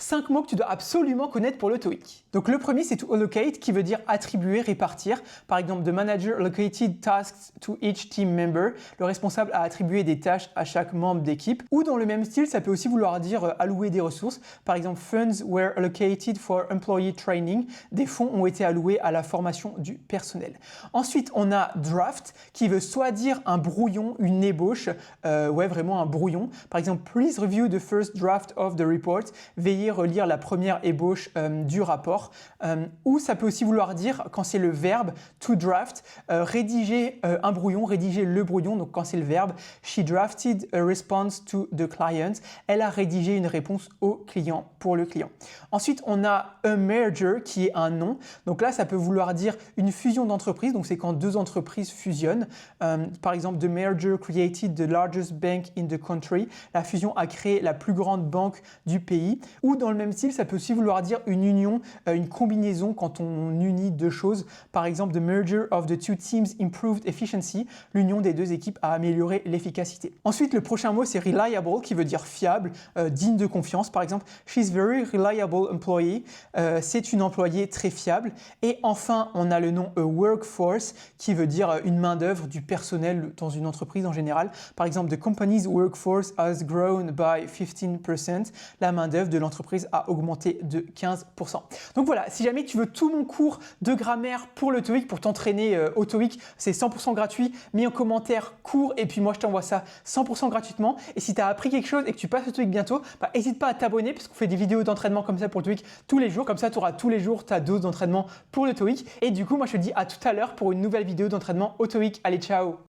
5 mots que tu dois absolument connaître pour le TOEIC. Donc le premier c'est to allocate qui veut dire attribuer, répartir. Par exemple, the manager allocated tasks to each team member. Le responsable a attribué des tâches à chaque membre d'équipe. Ou dans le même style, ça peut aussi vouloir dire allouer des ressources. Par exemple, funds were allocated for employee training. Des fonds ont été alloués à la formation du personnel. Ensuite, on a draft qui veut soit dire un brouillon, une ébauche, vraiment un brouillon. Par exemple, please review the first draft of the report. Veuillez relire la première ébauche du rapport. Ou ça peut aussi vouloir dire, quand c'est le verbe to draft, rédiger un brouillon, rédiger le brouillon. Donc quand c'est le verbe, she drafted a response to the client. Elle a rédigé une réponse au client, pour le client. Ensuite, on a a merger qui est un nom. Donc là, ça peut vouloir dire une fusion d'entreprises. Donc c'est quand deux entreprises fusionnent. Par exemple, the merger created the largest bank in the country. La fusion a créé la plus grande banque du pays. Ou dans le même style, ça peut aussi vouloir dire une union, une combinaison quand on unit deux choses. Par exemple, the merger of the two teams improved efficiency. L'union des deux équipes a amélioré l'efficacité. Ensuite, le prochain mot, c'est reliable qui veut dire fiable, digne de confiance. Par exemple, she's very reliable employee. C'est une employée très fiable. Et enfin, on a le nom a workforce qui veut dire une main-d'œuvre, du personnel dans une entreprise en général. Par exemple, the company's workforce has grown by 15%. La main-d'œuvre de l'entreprise a augmenté de 15%. Donc voilà, si jamais tu veux tout mon cours de grammaire pour le TOEIC, pour t'entraîner au TOEIC, c'est 100% gratuit. Mets en commentaire cours et puis moi je t'envoie ça 100% gratuitement. Et si tu as appris quelque chose et que tu passes le TOEIC bientôt, n'hésite pas à t'abonner parce qu'on fait des vidéos d'entraînement comme ça pour le TOEIC tous les jours. Comme ça, tu auras tous les jours ta dose d'entraînement pour le TOEIC. Et du coup, moi je te dis à tout à l'heure pour une nouvelle vidéo d'entraînement au TOEIC. Allez, ciao!